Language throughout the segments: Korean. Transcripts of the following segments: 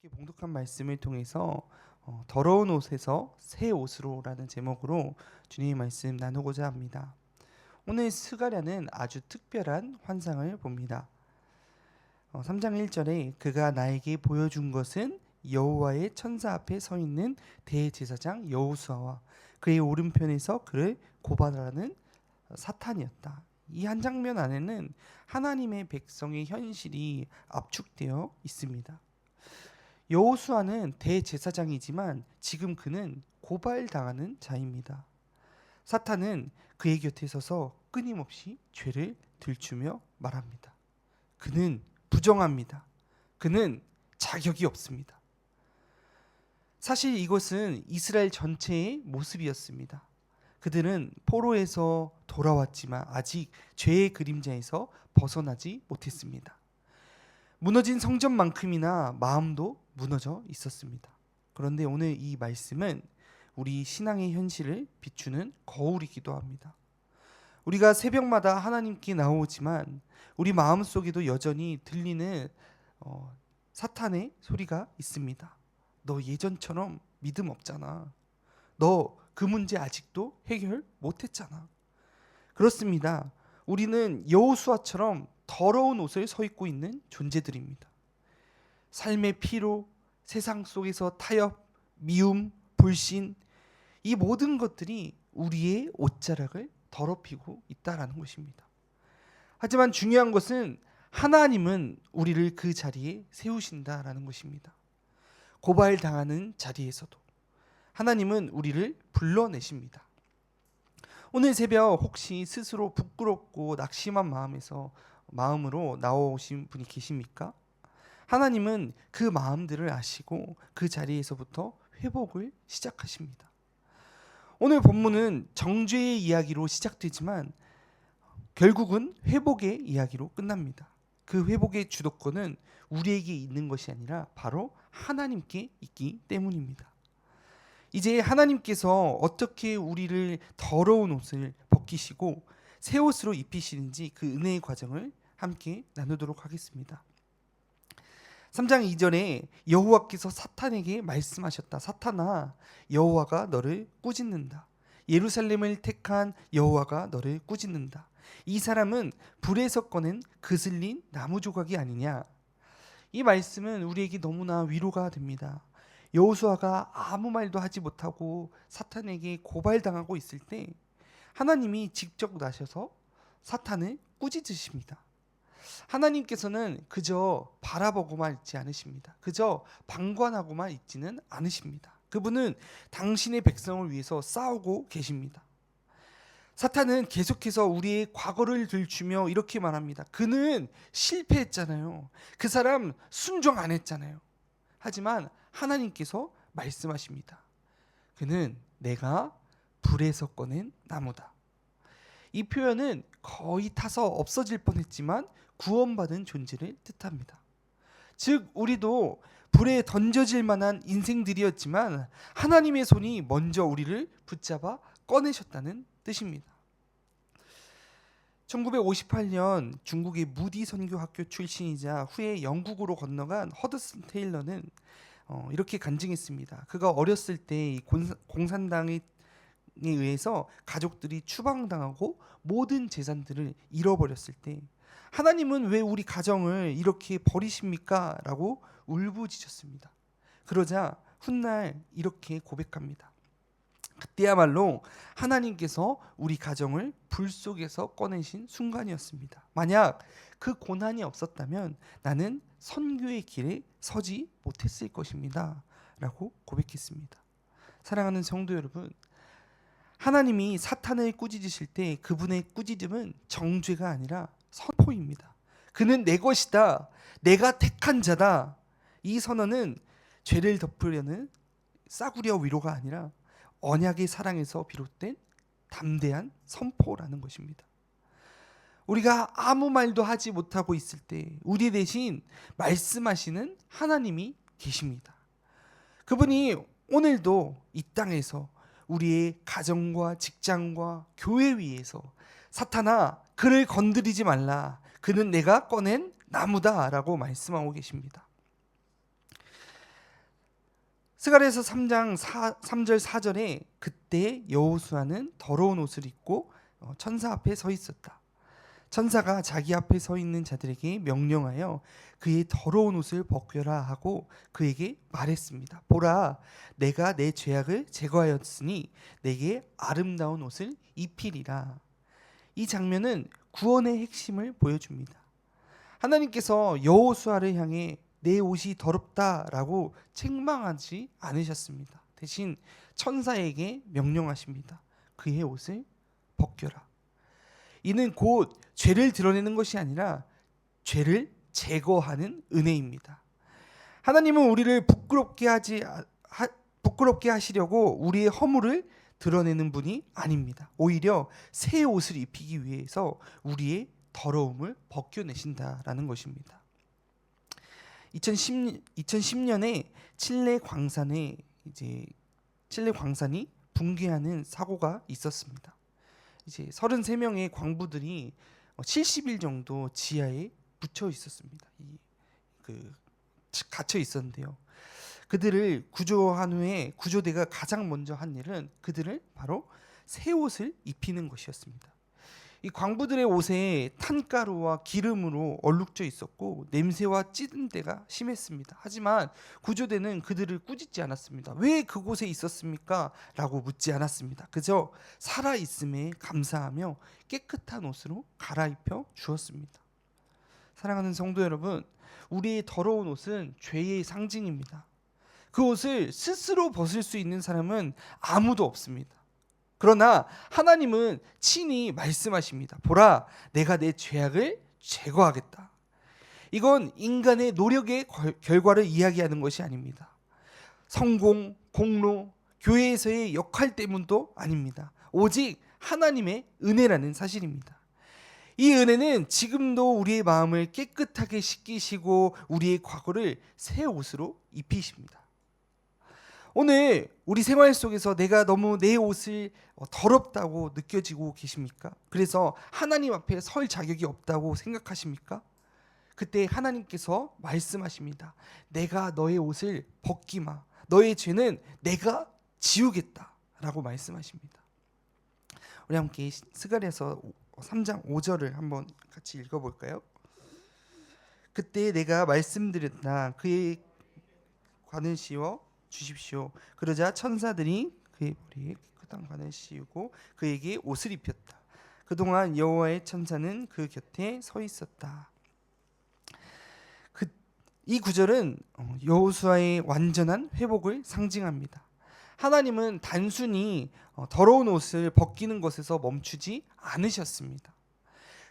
이렇게 봉독한 말씀을 통해서 더러운 옷에서 새 옷으로라는 제목으로 주님의 말씀 나누고자 합니다. 오늘 스가랴는 아주 특별한 환상을 봅니다. 3장 1절에 그가 나에게 보여준 것은 여호와의 천사 앞에 서 있는 대제사장 여호수아와 그의 오른편에서 그를 고발하는 사탄이었다. 이 한 장면 안에는 하나님의 백성의 현실이 압축되어 있습니다. 여호수아는 대제사장이지만 지금 그는 고발당하는 자입니다. 사탄은 그의 곁에 서서 끊임없이 죄를 들추며 말합니다. 그는 부정합니다. 그는 자격이 없습니다. 사실 이것은 이스라엘 전체의 모습이었습니다. 그들은 포로에서 돌아왔지만 아직 죄의 그림자에서 벗어나지 못했습니다. 무너진 성전만큼이나 마음도 무너져 있었습니다. 그런데 오늘 이 말씀은 우리 신앙의 현실을 비추는 거울이기도 합니다. 우리가 새벽마다 하나님께 나오지만 우리 마음속에도 여전히 들리는 사탄의 소리가 있습니다. 너 예전처럼 믿음 없잖아. 너 그 문제 아직도 해결 못했잖아. 그렇습니다. 우리는 여호수아처럼 더러운 옷을 서 입고 있는 존재들입니다. 삶의 피로, 세상 속에서 타협, 미움, 불신, 이 모든 것들이 우리의 옷자락을 더럽히고 있다라는 것입니다. 하지만 중요한 것은 하나님은 우리를 그 자리에 세우신다라는 것입니다. 고발당하는 자리에서도 하나님은 우리를 불러내십니다. 오늘 새벽 혹시 스스로 부끄럽고 낙심한 마음으로 나오신 분이 계십니까? 하나님은 그 마음들을 아시고 그 자리에서부터 회복을 시작하십니다. 오늘 본문은 정죄의 이야기로 시작되지만 결국은 회복의 이야기로 끝납니다. 그 회복의 주도권은 우리에게 있는 것이 아니라 바로 하나님께 있기 때문입니다. 이제 하나님께서 어떻게 우리를 더러운 옷을 벗기시고 새 옷으로 입히시는지 그 은혜의 과정을 함께 나누도록 하겠습니다. 3장 2절에 여호와께서 사탄에게 말씀하셨다. 사탄아, 여호와가 너를 꾸짖는다. 예루살렘을 택한 여호와가 너를 꾸짖는다. 이 사람은 불에서 꺼낸 그슬린 나무 조각이 아니냐. 이 말씀은 우리에게 너무나 위로가 됩니다. 여호수아가 아무 말도 하지 못하고 사탄에게 고발당하고 있을 때 하나님이 직접 나셔서 사탄을 꾸짖으십니다. 하나님께서는 그저 바라보고만 있지 않으십니다. 그저 방관하고만 있지는 않으십니다. 그분은 당신의 백성을 위해서 싸우고 계십니다. 사탄은 계속해서 우리의 과거를 들추며 이렇게 말합니다. 그는 실패했잖아요. 그 사람 순종 안 했잖아요. 하지만 하나님께서 말씀하십니다. 그는 내가 불에서 꺼낸 나무다. 이 표현은 거의 타서 없어질 뻔했지만 구원받은 존재를 뜻합니다. 즉 우리도 불에 던져질 만한 인생들이었지만 하나님의 손이 먼저 우리를 붙잡아 꺼내셨다는 뜻입니다. 1958년 중국의 무디 선교학교 출신이자 후에 영국으로 건너간 허드슨 테일러는 이렇게 간증했습니다. 그가 어렸을 때 공산당에 의해서 가족들이 추방당하고 모든 재산들을 잃어버렸을 때 하나님은 왜 우리 가정을 이렇게 버리십니까? 라고 울부짖었습니다. 그러자 훗날 이렇게 고백합니다. 그때야말로 하나님께서 우리 가정을 불 속에서 꺼내신 순간이었습니다. 만약 그 고난이 없었다면 나는 선교의 길에 서지 못했을 것입니다. 라고 고백했습니다. 사랑하는 성도 여러분, 하나님이 사탄을 꾸짖으실 때 그분의 꾸짖음은 정죄가 아니라 선포입니다. 그는 내 것이다. 내가 택한 자다. 이 선언은 죄를 덮으려는 싸구려 위로가 아니라 언약의 사랑에서 비롯된 담대한 선포라는 것입니다. 우리가 아무 말도 하지 못하고 있을 때 우리 대신 말씀하시는 하나님이 계십니다. 그분이 오늘도 이 땅에서 우리의 가정과 직장과 교회 위에서 사탄아, 그를 건드리지 말라. 그는 내가 꺼낸 나무다 라고 말씀하고 계십니다. 스가랴서 3장 3절 4절에 그때 여호수아는 더러운 옷을 입고 천사 앞에 서 있었다. 천사가 자기 앞에 서 있는 자들에게 명령하여 그의 더러운 옷을 벗겨라 하고 그에게 말했습니다. 보라, 내가 내 죄악을 제거하였으니 내게 아름다운 옷을 입히리라. 이 장면은 구원의 핵심을 보여줍니다. 하나님께서 여호수아를 향해 내 옷이 더럽다라고 책망하지 않으셨습니다. 대신 천사에게 명령하십니다. 그의 옷을 벗겨라. 이는 곧 죄를 드러내는 것이 아니라 죄를 제거하는 은혜입니다. 하나님은 우리를 부끄럽게 하시려고 우리의 허물을 드러내는 분이 아닙니다. 오히려 새 옷을 입히기 위해서 우리의 더러움을 벗겨내신다라는 것입니다. 2010년에 칠레 광산이 붕괴하는 사고가 있었습니다. 이제 33명의 광부들이 70일 정도 지하에 묻혀 있었습니다. 갇혀 있었는데요. 그들을 구조한 후에 구조대가 가장 먼저 한 일은 그들을 바로 새 옷을 입히는 것이었습니다. 이 광부들의 옷에 탄가루와 기름으로 얼룩져 있었고 냄새와 찌든 데가 심했습니다. 하지만 구조대는 그들을 꾸짖지 않았습니다. 왜 그곳에 있었습니까? 라고 묻지 않았습니다. 그저 살아있음에 감사하며 깨끗한 옷으로 갈아입혀 주었습니다. 사랑하는 성도 여러분, 우리의 더러운 옷은 죄의 상징입니다. 그 옷을 스스로 벗을 수 있는 사람은 아무도 없습니다. 그러나 하나님은 친히 말씀하십니다. 보라, 내가 내 죄악을 제거하겠다. 이건 인간의 노력의 결과를 이야기하는 것이 아닙니다. 성공, 공로, 교회에서의 역할 때문도 아닙니다. 오직 하나님의 은혜라는 사실입니다. 이 은혜는 지금도 우리의 마음을 깨끗하게 씻기시고 우리의 과거를 새 옷으로 입히십니다. 오늘 우리 생활 속에서 내가 너무 내 옷을 더럽다고 느껴지고 계십니까? 그래서 하나님 앞에 설 자격이 없다고 생각하십니까? 그때 하나님께서 말씀하십니다. 내가 너의 옷을 벗기 마. 너의 죄는 내가 지우겠다 라고 말씀하십니다. 우리 함께 스가랴서 3장 5절을 한번 같이 읽어볼까요? 그때 내가 말씀드렸다. 그의 관을 씌워 주십시오. 그러자 천사들이 그의 머리에 깨끗한 관을 씌우고 그에게 옷을 입혔다. 그동안 여호와의 천사는 그 곁에 서 있었다. 이 구절은 여호수아의 완전한 회복을 상징합니다. 하나님은 단순히 더러운 옷을 벗기는 것에서 멈추지 않으셨습니다.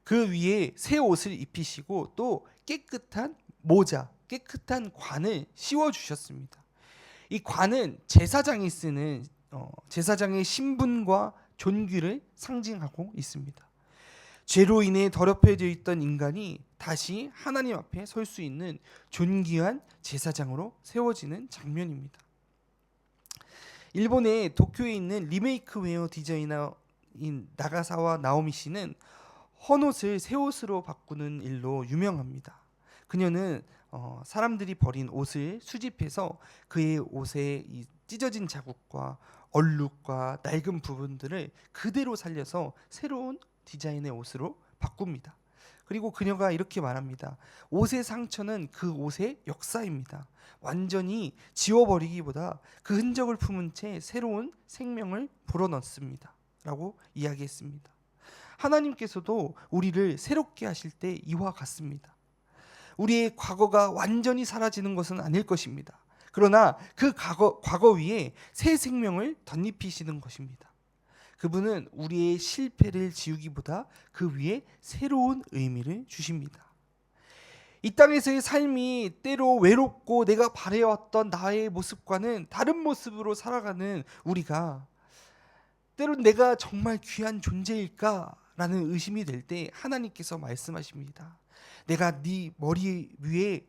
그 위에 새 옷을 입히시고 또 깨끗한 모자, 깨끗한 관을 씌워 주셨습니다. 이 관은 제사장이 쓰는 제사장의 신분과 존귀를 상징하고 있습니다. 죄로 인해 더럽혀져 있던 인간이 다시 하나님 앞에 설 수 있는 존귀한 제사장으로 세워지는 장면입니다. 일본의 도쿄에 있는 리메이크 웨어 디자이너인 나가사와 나오미 씨는 헌옷을 새 옷으로 바꾸는 일로 유명합니다. 그녀는 사람들이 버린 옷을 수집해서 그의 옷에 이 찢어진 자국과 얼룩과 낡은 부분들을 그대로 살려서 새로운 디자인의 옷으로 바꿉니다. 그리고 그녀가 이렇게 말합니다. 옷의 상처는 그 옷의 역사입니다. 완전히 지워버리기보다 그 흔적을 품은 채 새로운 생명을 불어넣습니다. 라고 이야기했습니다. 하나님께서도 우리를 새롭게 하실 때 이와 같습니다. 우리의 과거가 완전히 사라지는 것은 아닐 것입니다. 그러나 그 과거 위에 새 생명을 덧입히시는 것입니다. 그분은 우리의 실패를 지우기보다 그 위에 새로운 의미를 주십니다. 이 땅에서의 삶이 때로 외롭고 내가 바래왔던 나의 모습과는 다른 모습으로 살아가는 우리가 때론 내가 정말 귀한 존재일까라는 의심이 될 때 하나님께서 말씀하십니다. 내가 네 머리 위에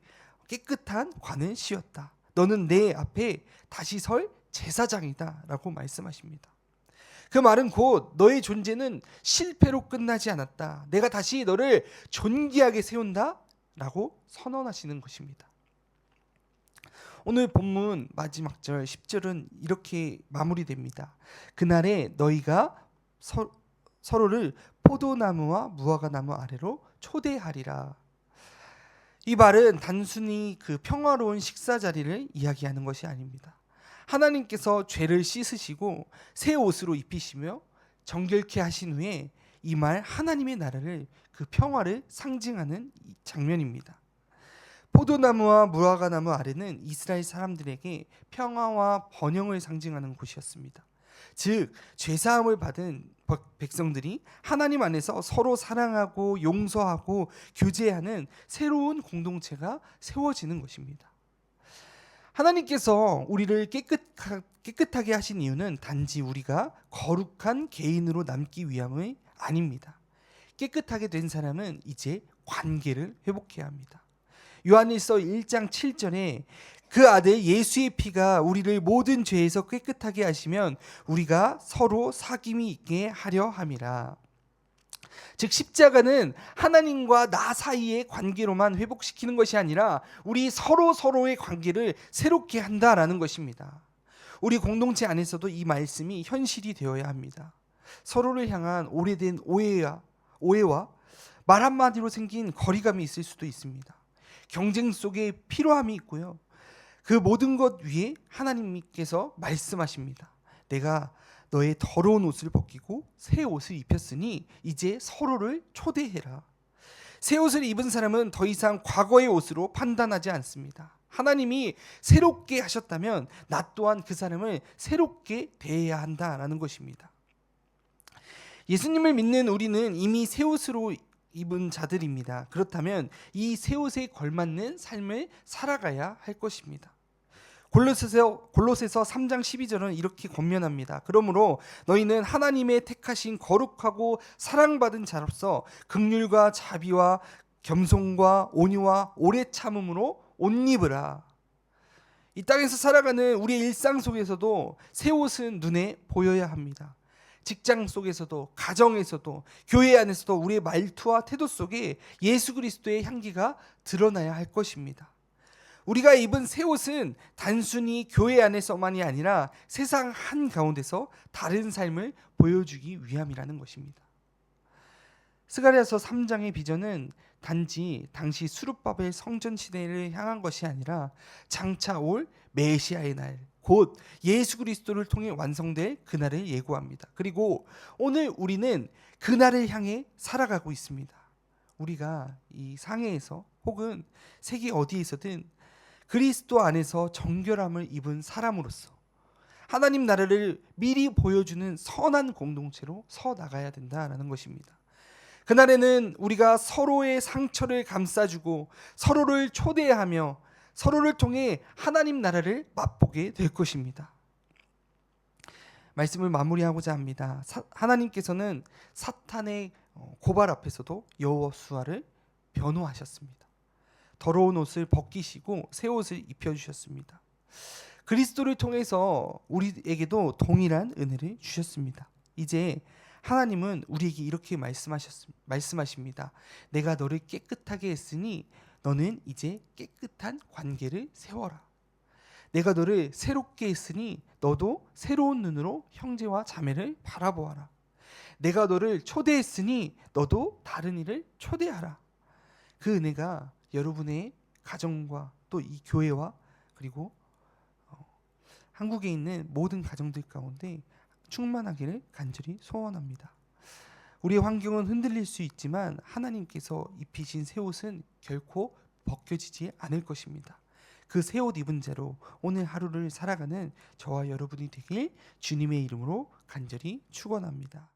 깨끗한 관을 씌웠다. 너는 내 앞에 다시 설 제사장이다 라고 말씀하십니다. 그 말은 곧 너의 존재는 실패로 끝나지 않았다. 내가 다시 너를 존귀하게 세운다 라고 선언하시는 것입니다. 오늘 본문 마지막 절 10절은 이렇게 마무리됩니다. 그날에 너희가 서로를 포도나무와 무화과나무 아래로 초대하리라. 이 말은 단순히 그 평화로운 식사 자리를 이야기하는 것이 아닙니다. 하나님께서 죄를 씻으시고 새 옷으로 입히시며 정결케 하신 후에 이 말 하나님의 나라를, 그 평화를 상징하는 장면입니다. 포도나무와 무화과나무 아래는 이스라엘 사람들에게 평화와 번영을 상징하는 곳이었습니다. 즉 죄사함을 받은 백성들이 하나님 안에서 서로 사랑하고 용서하고 교제하는 새로운 공동체가 세워지는 것입니다. 하나님께서 우리를 깨끗하게 하신 이유는 단지 우리가 거룩한 개인으로 남기 위함이 아닙니다. 깨끗하게 된 사람은 이제 관계를 회복해야 합니다. 요한일서 1장 7절에 그 아들 예수의 피가 우리를 모든 죄에서 깨끗하게 하시면 우리가 서로 사귐이 있게 하려 함이라. 즉 십자가는 하나님과 나 사이의 관계로만 회복시키는 것이 아니라 우리 서로의 관계를 새롭게 한다라는 것입니다. 우리 공동체 안에서도 이 말씀이 현실이 되어야 합니다. 서로를 향한 오래된 오해와 말 한마디로 생긴 거리감이 있을 수도 있습니다. 경쟁 속에 피로함이 있고요. 그 모든 것 위에 하나님께서 말씀하십니다. 내가 너의 더러운 옷을 벗기고 새 옷을 입혔으니 이제 서로를 초대해라. 새 옷을 입은 사람은 더 이상 과거의 옷으로 판단하지 않습니다. 하나님이 새롭게 하셨다면 나 또한 그 사람을 새롭게 대해야 한다라는 것입니다. 예수님을 믿는 우리는 이미 새 옷으로 입은 자들입니다. 그렇다면 이 새 옷에 걸맞는 삶을 살아가야 할 것입니다. 골로새서 3장 12절은 이렇게 권면합니다. 그러므로 너희는 하나님의 택하신 거룩하고 사랑받은 자로서 긍휼과 자비와 겸손과 온유와 오래 참음으로 옷 입으라. 이 땅에서 살아가는 우리의 일상 속에서도 새 옷은 눈에 보여야 합니다. 직장 속에서도, 가정에서도, 교회 안에서도 우리의 말투와 태도 속에 예수 그리스도의 향기가 드러나야 할 것입니다. 우리가 입은 새 옷은 단순히 교회 안에서만이 아니라 세상 한가운데서 다른 삶을 보여주기 위함이라는 것입니다. 스가랴서 3장의 비전은 단지 당시 수르바벨 성전 시대를 향한 것이 아니라 장차 올 메시아의 날, 곧 예수 그리스도를 통해 완성될 그날을 예고합니다. 그리고 오늘 우리는 그날을 향해 살아가고 있습니다. 우리가 이 상해에서 혹은 세계 어디에서든 그리스도 안에서 정결함을 입은 사람으로서 하나님 나라를 미리 보여주는 선한 공동체로 서 나가야 된다라는 것입니다. 그날에는 우리가 서로의 상처를 감싸주고 서로를 초대하며 서로를 통해 하나님 나라를 맛보게 될 것입니다. 말씀을 마무리하고자 합니다. 하나님께서는 사탄의 고발 앞에서도 여호수아를 변호하셨습니다. 더러운 옷을 벗기시고 새 옷을 입혀주셨습니다. 그리스도를 통해서 우리에게도 동일한 은혜를 주셨습니다. 이제 하나님은 우리에게 이렇게 말씀하십니다. 내가 너를 깨끗하게 했으니 너는 이제 깨끗한 관계를 세워라. 내가 너를 새롭게 했으니 너도 새로운 눈으로 형제와 자매를 바라보아라. 내가 너를 초대했으니 너도 다른 이를 초대하라. 그 은혜가 여러분의 가정과 또 이 교회와 그리고 한국에 있는 모든 가정들 가운데 충만하기를 간절히 소원합니다. 우리의 환경은 흔들릴 수 있지만 하나님께서 입히신 새 옷은 결코 벗겨지지 않을 것입니다. 그 새 옷 입은 자로 오늘 하루를 살아가는 저와 여러분이 되길 주님의 이름으로 간절히 축원합니다.